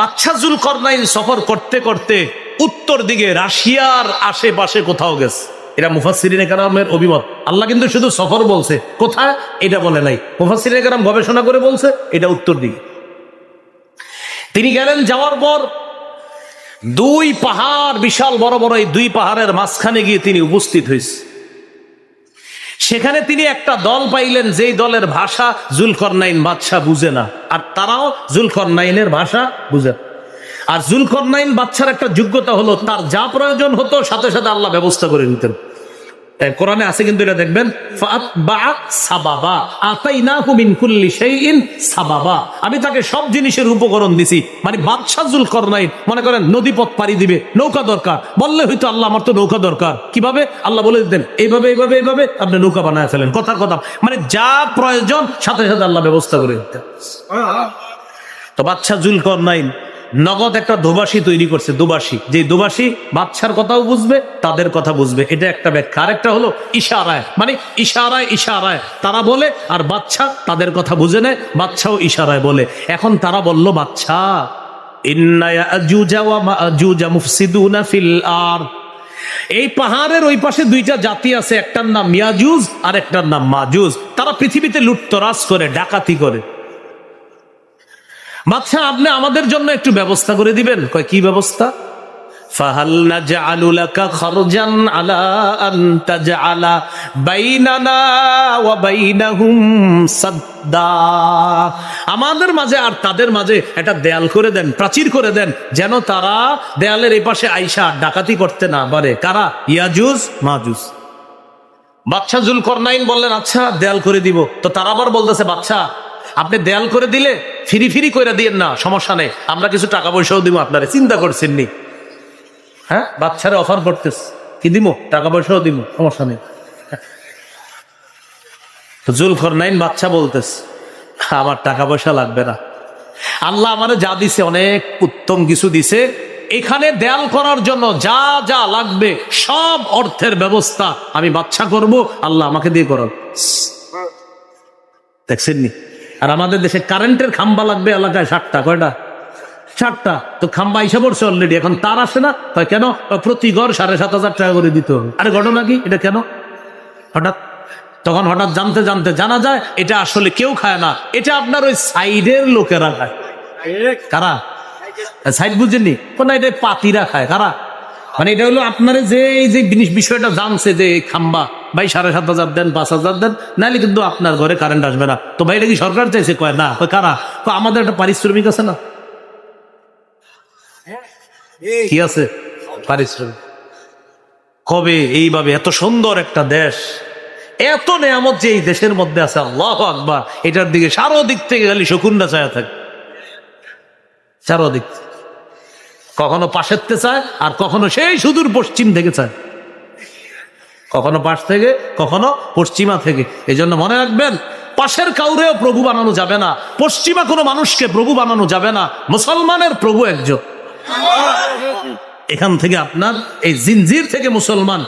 বাদশা যুলকরনাইন সফর করতে করতে উত্তর দিকে রাশিয়ার আশেপাশে কোথাও গেছে। এটা মুফাসসিরিনে কেরামের অভিমত। আল্লাহ কিন্তু শুধু সফর বলছে, কোথায় এটা বলে নাই। মুফাসসিরিনে কেরাম গবেষণা করে বলছে এটা উত্তর দিকে। তিনি গেলেন, যাওয়ার পর দুই পাহাড়, বিশাল বড় বড় এই দুই পাহাড়ের মাঝখানে গিয়ে তিনি উপস্থিত হয়েছে। সেখানে তিনি একটা দল পাইলেন, যেই দলের ভাষা যুলকরনাইন বাদশা বুঝে না, আর তারাও যুলকরনাইনের ভাষা বুঝে। আর যুলকরনাইন বাদশার একটা যোগ্যতা হলো, তার যা প্রয়োজন হতো সাথে সাথে আল্লাহ ব্যবস্থা করে নিতেন। কোরআনে আছে কিন্তু এটা দেখবেন, আমি তাকে সব জিনিসের উপকরণ দিছি। মানে বাদশা যুলকরনাইন মনে করেন নদীপথ পাড়ি দিবে, নৌকা দরকার, বললে হয়তো আল্লাহ আমার তো নৌকা দরকার, কিভাবে আল্লাহ বলে দিতেন, এইভাবে এইভাবে এইভাবে আপনি নৌকা বানায় ফেলেন, কথার কথা। মানে যা প্রয়োজন সাথে সাথে আল্লাহ ব্যবস্থা করে দিতেন। তো বাদশা যুলকরনাইন নগদ একটা দোভাষী তৈরি করছে, দোভাষী, যে দোভাষী বাদশার কথাও বুঝবে, তাদের কথা বুঝবে। এটা একটা ব্যাখ্যা। আরেকটা হলো ইশারায়, মানে ইশারায় ইশারায় তারা বলে, আর বাদশা তাদের কথা বুঝে নেয়, বাদশাও ইশারায় বলে। এখন তারা বলল, বাদশা ইন্না ইয়াজুজা ওয়া মাজুজা মুফসিদুনা ফিল আরদ, এই পাহাড়ের ওই পাশে দুইটা জাতি আছে, একটার নাম ইয়াজুজ আর একটার নাম মাজুজ। তারা পৃথিবীতে লুটতরাজ করে, ডাকাতি করে। বাদশা আপনি আমাদের জন্য একটু ব্যবস্থা করে দিবেন। কয়, কি ব্যবস্থা? ফাহাল নাজআলু লাকা খারজান আলা আন তাজআলা বাইনানা ওয়া বাইনাহুম সাদ্দা, আমাদের মাঝে আর তাদের মাঝে একটা দেয়াল করে দেন, প্রাচীর করে দেন, যেন তারা দেয়ালের এই পাশে আইসা ডাকাতি করতে না পারে। কারা? ইয়াজুজ মাজুজ। বাদশা যুলকরনাইন বললেন, আচ্ছা দেয়াল করে দিব। তো তারা আবার বলতেছে, বাদশা আপনি দেয়াল করে দিলে ফিরি ফিরি করে দিয়েন না, সমস্যা নেই, আমরা কিছু টাকা পয়সাও দিব আপনারে, চিন্তা করছেন নি? হ্যাঁ, বাদশারে অফার করতেছে, কি দিব? টাকা পয়সাও দিব, সমস্যা নেই। তো যুলকরনাইন বাদশা বলতেছে, আমার টাকা পয়সা লাগবে না, আল্লাহ আমারে যা দিছে অনেক উত্তম কিছু দিছে, এখানে দেয়াল করার জন্য যা যা লাগবে সব অর্থের ব্যবস্থা আমি বাদশা করব, আল্লাহ আমাকে দিয়ে করার। দেখছেন নি? আর আমাদের দেশে কারেন্টের খাম্বা লাগবে এলাকায় 60টা, কয়টা? 60টা। তো খাম্বা হিসাব করছে অলরেডি, এখন তার আসে না। কেন? প্রতি ঘর 7,500 টাকা করে দিতে হবে। আরে ঘটনা কি এটা? কেন হঠাৎ? তখন হঠাৎ জানতে জানতে জানা যায় এটা আসলে কেউ খায় না, এটা আপনার ওই সাইডের লোকেরা খায়। কারা? সাইড বুঝেননি? কোন এটা পাতিরা খায়। কারা? মানে এটা হলো আপনার যে এই যে বিষয়টা জানছে যে খাম্বা ভাই 7,500 দেন, 5,000 দেন, নাহলে কিন্তু আপনার ঘরে কারেন্ট আসবে না। তো ভাই এটা কি সরকার চাইছে? কয় না। কারা? আমাদের একটা পারিশ্রমিক আছে না, কি আছে পারিশ্রমিক। কবে এইভাবে এত সুন্দর একটা দেশ, এত নেয়ামত যে এই দেশের মধ্যে আছে, আল্লাহু আকবার, এটার দিকে চারদিক থেকে খালি শকুনরা চায়া থাকে, চারদিক। কখনো পাশেরতে চায়, আর কখনো সেই সুদূর পশ্চিম থেকে চায়, কখনো পাশ থেকে, কখনো পশ্চিমা থেকে। এই জন্য মনে রাখবেন, পাশের কাউরেও প্রভু বানানো যাবে না, পশ্চিমা কোনো মানুষকে প্রভু বানানো যাবে না। মুসলমানের প্রভু একজন। এখান থেকে আপনার এই জিনজির থেকে মুসলমান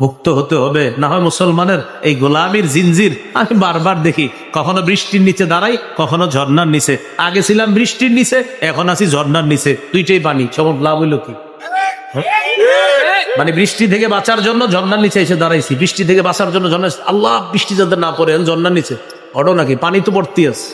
মুক্ত হতে হবে, না হয় মুসলমানের এই গোলামির জিনজির। আমি বারবার দেখি, কখনো বৃষ্টির নিচে দাঁড়াই, কখনো ঝর্ণার নিচে। আগে ছিলাম বৃষ্টির নিচে, এখন আছি ঝর্ণার নিচে, দুইটাই পানি। সব লাভ হইল কি? মানে বৃষ্টি থেকে বাঁচার জন্য ঝর্ণার নিচে এসে দাঁড়াইছি, বৃষ্টি থেকে বাঁচার জন্য ঝর্ণা, আল্লাহ বৃষ্টি যাতে না পড়ে, ঝর্ণার নিচে অটো নাকি পানি তো পড়তে আছে।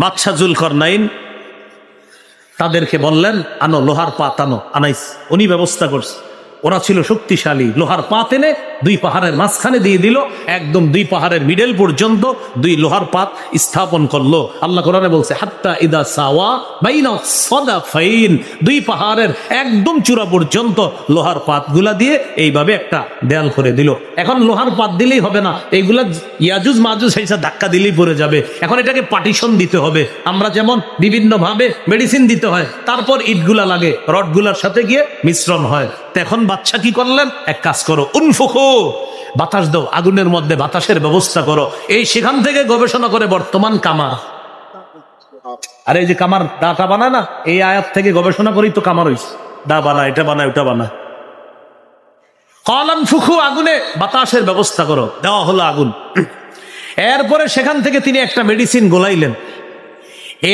বাদশা যুলকরনাইন তাদেরকে বললেন, আনো লোহার পাত, আনো। আনাইস, উনি ব্যবস্থা করছে। ওরা ছিল শক্তিশালী, লোহার পাত এনে দুই পাহাড়ের মাঝখানে দিয়ে দিল, একদম দুই পাহাড়ের মিডল পর্যন্ত দুই লোহার পাত স্থাপন করলো। আল্লাহ কোরআনে বলছে, হাত্তা ইদা সাওয়া বাইনা সাদাফাইন, দুই পাহাড়ের একদম চূড়া পর্যন্ত লোহার পাতগুলা দিয়ে এইভাবে একটা দেয়াল করে দিল। এখন লোহার পাত দিলেই হবে না, এইগুলা ইয়াজুজ মাজুজ হিসেবে ধাক্কা দিলেই পড়ে যাবে। এখন এটাকে পার্টিশন দিতে হবে। আমরা যেমন বিভিন্ন ভাবে মেডিসিন দিতে হয়, তারপর ইটগুলা লাগে, রডগুলার সাথে গিয়ে মিশ্রণ হয়। এখন বাদশা কি করলেন? এক কাজ করো, উনফুকু, বাতাস দাও, আগুনের মধ্যে বাতাসের ব্যবস্থা করো। এই সেখান থেকে গবেষণা করে বর্তমান কামার, আর এই যে কামার দাটা বানায় না, এই আয়াত থেকে গবেষণা করেই তো কামার হইছে। দা বানায়, এটা বানায়, ওটা বানায়। কলান ফুকু, আগুনে বাতাসের ব্যবস্থা করো। দেওয়া হলো আগুন। এরপরে সেখান থেকে তিনি একটা মেডিসিন গোলাইলেন।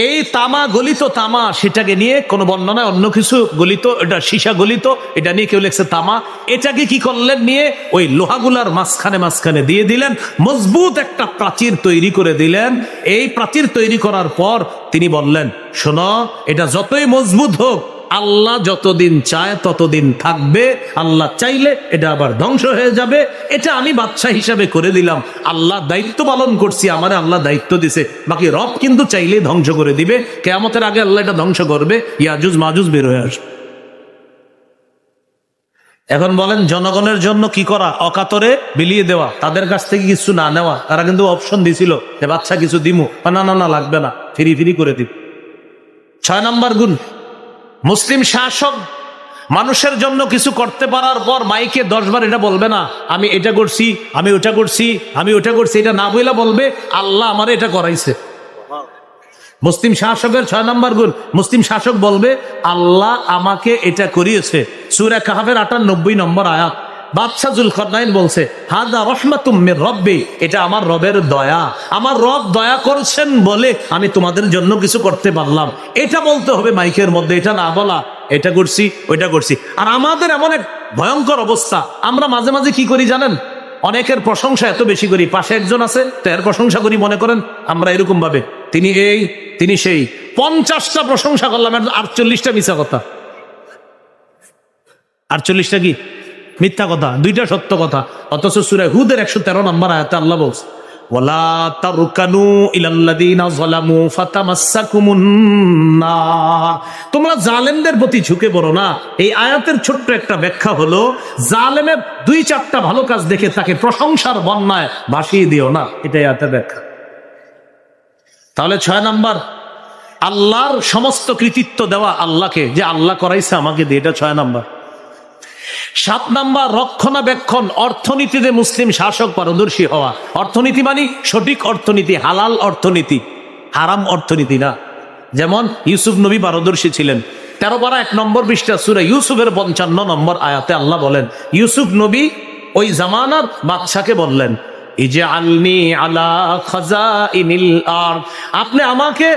এই তামা, গলিত তামা, সেটাকে নিয়ে কোন বর্ণনায় অন্য কিছু গলিত, এটা সীসা গলিত, এটা নিয়ে কেউ লেখছে তামা। এটাকে কি করলেন, নিয়ে ওই লোহাগুলার মাঝখানে মাঝখানে দিয়ে দিলেন, মজবুত একটা প্রাচীর তৈরি করে দিলেন। এই প্রাচীর তৈরি করার পর তিনি বললেন, শোনো, এটা যতই মজবুত হোক, আল্লাহ যতদিন চায় ততদিন থাকবে, আল্লাহ চাইলে এটা আবার ধ্বংস হয়ে যাবে। এটা আমি বাদশাহ হিসাবে করে দিলাম, আল্লাহ দায়িত্ব পালন করছি, আমারে আল্লাহ দায়িত্ব দিছে, বাকি রব কিন্তু চাইলে ধ্বংস করে দিবে, কিয়ামতের আগে আল্লাহ এটা ধ্বংস করবে, ইয়াজুজ মাজুজ বের হয়ে আসবে। এখন বলেন, জনগণের জন্য কি করা? অকাতরে বিলিয়ে দেওয়া, তাদের কাছ থেকে কিছু না নেওয়া। তারা কিন্তু অপশন দিছিল যে বাচ্চা কিছু দিমু, না না না লাগবে না, ফিরি ফিরি করে দিব। 6 নম্বর গুণ, মুসলিম শাসক মানুষের জন্য কিছু করতে পারার পর মাইকে 10 বার এটা বলবে না, আমি এটা করছি, আমি ওটা করছি, আমি ওটা করছি, এটা না বইলা বলবে, আল্লাহ আমারে এটা করাইছে। মুসলিম শাসকের 6 নম্বর গুণ, মুসলিম শাসক বলবে, আল্লাহ আমাকে এটা করিয়েছে। সূরা কাহফের 98 নম্বর আয়াত। বাদশাহ যুলকারনাইন বলছে, হাদা রাহমাতুম মির রব্বি, এটা আমার রবের দয়া, আমার রব দয়া করছেন বলে আমি তোমাদের জন্য কিছু করতে পারলাম। এটা বলতে হবে মাইকের মধ্যে, এটা না বলা এটা করছি ওইটা করছি। আর আমাদের এমন এক ভয়ঙ্কর অবস্থা, আমরা মাঝে মাঝে কি করি জানেন, অনেকের প্রশংসা এত বেশি করি, পাশে একজন আছে তো এর প্রশংসা করি, মনে করেন আমরা এরকম ভাবে, তিনি এই তিনি সেই, 50টা প্রশংসা করলাম, 48টা মিথ্যা কথা। 48টা কি মিথ্যা কথা, 2টা সত্য কথা। অথচ সূরা হুদের 113 নম্বর আয়াতে আল্লাহ বলছে, ওয়ালা তারকানু ইলাল্লাযিনা যালামু ফাতামাসসাকুমুন নার, তোমরা জালেমদের প্রতি ঝুঁকে পড়ো না। এই আয়াতের ছোট্ট একটা ব্যাখ্যা হলো, জালেমের 2-4টা ভালো কাজ দেখে তাকে প্রশংসার বন্যায় ভাসিয়ে দিও না, এটাই আয়াতের ব্যাখ্যা। তাহলে 6 নাম্বার, আল্লাহর সমস্ত কৃতিত্ব দেওয়া আল্লাহকে, যে আল্লাহ করাইছে আমাকে দিয়ে, এটা 6 নাম্বার। 7 নাম্বার, রক্ষণাবেক্ষণ, অর্থনীতিতে মুসলিম শাসক পারদর্শী হওয়া। অর্থনীতি মানে সঠিক অর্থনীতি, হালাল অর্থনীতি, হারাম অর্থনীতি না। যেমন ইউসুফ নবী পারদর্শী ছিলেন। 13 পারা 1 নম্বর পৃষ্ঠা সূরা ইউসুফের 55 নম্বর আয়াতে আল্লাহ বলেন, ইউসুফ নবী ওই জামানার বাদশাকে বললেন, ইজআলনি আলা খাজাইনিল আরদ, আপনি আমাকে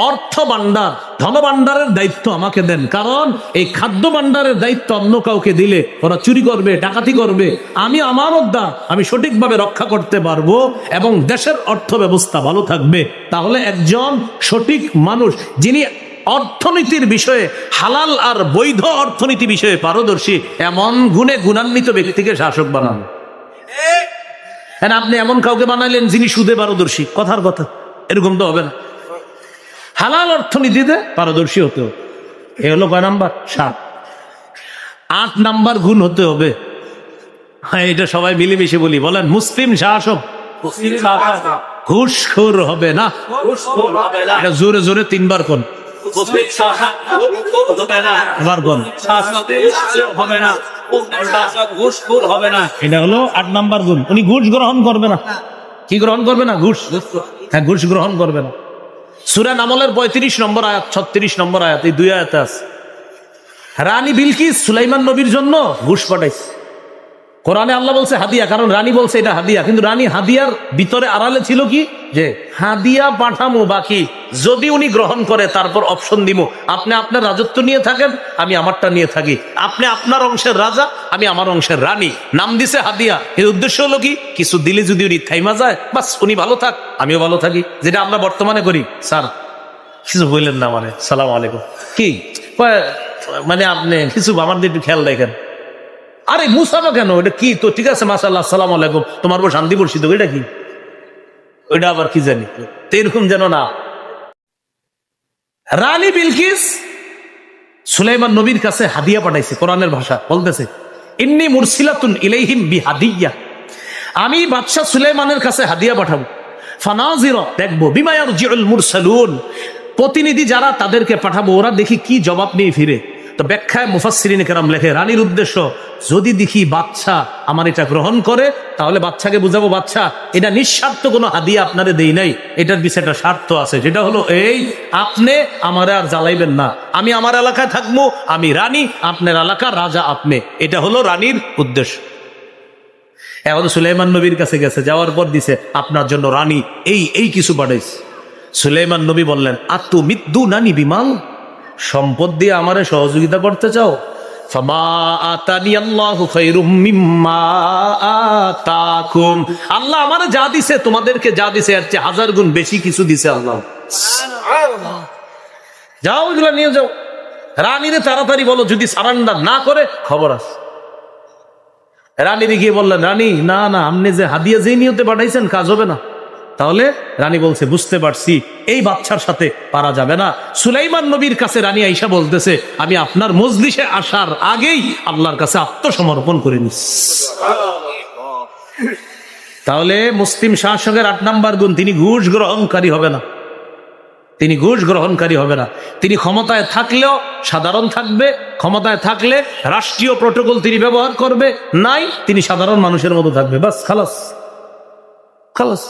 অর্থ ভান্ডার, ধন ভান্ডারের দায়িত্ব আমাকে দেন, কারণ এই খাদ্য ভান্ডারের দায়িত্ব অন্য কাউকে দিলে ওরা চুরি করবে, ডাকাতি করবে। আমি আমানতদার, আমি সঠিকভাবে রক্ষা করতে পারবো এবং দেশের অর্থ ব্যবস্থা ভালো থাকবে। তাহলে একজন সঠিক মানুষ, যিনি অর্থনীতির বিষয়ে, হালাল আর বৈধ অর্থনীতি বিষয়ে পারদর্শী, এমন গুণে গুণান্বিত ব্যক্তিকে শাসক বানান। আপনি এমন কাউকে বানাইলেন যিনি সুদে পারদর্শী, কথার কথা, এরকম তো হবে না। হালাল অর্থনীতিতে পারদর্শী হতে হবে। এ হলো কয় নাম্বার? 7। 8 নাম্বার গুণ হতে হবে, হ্যাঁ এটা সবাই মিলেমিশে বলি, বলেন, মুসলিম শাসক ঘুষখোর হবে না। এটা জোরে জোরে 3 বার কোন, এটা হলো 8 নাম্বার গুণ। উনি ঘুষ গ্রহণ করবে না। কি গ্রহণ করবে না? ঘুষ। হ্যাঁ, ঘুষ গ্রহণ করবে না। সূরা নামলের 35 নম্বর আয়াত, 36 নম্বর আয়াত, এই 2 আয়াতে আছে। রানী বিলকিস সুলাইমান নবীর জন্য ঘুষ পাঠাইছে। কোরআনে আল্লাহ বলছে হাদিয়া, কারণ রানী বলছে এটা হাদিয়া, কিন্তু রানী হাদিয়ার ভিতরে আড়ালে ছিল কি, যে হাদিয়া পাঠামো, বাকি যদি উনি গ্রহণ করে তারপর অপশন দিব, আপনি আপনার রাজত্ব নিয়ে থাকেন, আমি আমারটা নিয়ে থাকি, আপনি আপনার অংশের রাজা, আমি আমার অংশের রানী। নাম দিছে হাদিয়া। এর উদ্দেশ্য হলো কি, কিছু দিলে যদি উনি থাইমা যায়, বাস উনি ভালো থাক, আমিও ভালো থাকি। যেটা আমরা বর্তমানে করি, স্যার কিছু বললেন না, মানে সালাম আলাইকুম, কি মানে আপনি কিছু আমার দিকে একটু খেয়াল রাখেন। আরে মুসাফা কেন, এটা কি? তো ঠিক আছে, মাশাআল্লাহ, আসসালামু আলাইকুম, তোমার উপর শান্তি বর্ষিত, এটা কি? ওইটা আবার কি জানি, তো এরকম যেন না। রানী বিলকিস সুলাইমান নবীর কাছে হাদিয়া পাঠাইছে। কোরআনের ভাষা বলতেছে, ইন্নী মুরসিলাতুন ইলাইহিম বিহাদিয়া, আমি বাদশা সুলাইমানের কাছে হাদিয়া পাঠাবো। ফানাজিরা, দেখবো, বিমা ইয়ারজিউল মুরসালুন, প্রতিনিধি যারা তাদেরকে পাঠাবো, ওরা দেখি কি জবাব নিয়ে ফিরে। তো ব্যাখ্যায় মুফাসসিরিন কেরাম লেখে, রানীর উদ্দেশ্য, যদি দেখি বাচ্চা আমার এটা গ্রহণ করে, তাহলে বাচ্চাকে বুঝাবো, বাচ্চা এটা নিঃস্বার্থ কোনো হাদিয়া আপনারে দেই নাই, এটার পিছনে একটা স্বার্থ আছে, যেটা হলো এই, আপনি আমারে আর জ্বালাইবেন না, আমি আমার এলাকায় থাকবো, আমি রানী, আপনার এলাকার রাজা আপনি। এটা হলো রানীর উদ্দেশ্য। এখন সুলাইমান নবীর কাছে গেছে, যাওয়ার পর দিছে আপনার জন্য রানী এই এই কিছু পাঠাইছে। সুলাইমান নবী বললেন, আতু মিদ্দু নানি বিমাল, সম্পদ দিয়ে আমারে সহযোগিতা করতে চাও? ফামা আতানি আল্লাহু খায়রুম মিম্মা আতাকুম, আল্লাহ আমারে যা দিছে, তোমাদেরকে যা দিছে এর চেয়ে 1000 গুণ বেশি কিছু দিছে আল্লাহ। যাও এগুলা নিয়ে যাও। রানীরে তাড়াতাড়ি বলো, যদি সারেন্ডার না করে খবর আছে। রানীরে গিয়ে বললেন, রানী না না, আপনি যে হাদিয়া যে নিয়তে পাঠাইছেন কাজ হবে না। তাহলে রানী বলছে, বুঝতে পারছি, এই বাচ্চার সাথে পারা যাবে না। সুলাইমান নবীর কাছে রানী আইসা বলতেছে, আমি আপনার মজলিসে আসার আগেই আল্লাহর কাছে আত্মসমর্পণ করে নিচ্ছি। তাহলে মুসলিম শাসকের 8 নাম্বার গুণ, তিনি ঘুষ গ্রহণকারী হবে না। তিনি ঘুষ গ্রহণকারী হবে না। তিনি ক্ষমতায় থাকলেও সাধারণ থাকবে, ক্ষমতায় থাকলে রাষ্ট্রীয় প্রটোকল তিনি ব্যবহার করবে, নাই তিনি সাধারণ মানুষের মতো থাকবে। বাস খালাস খালাস।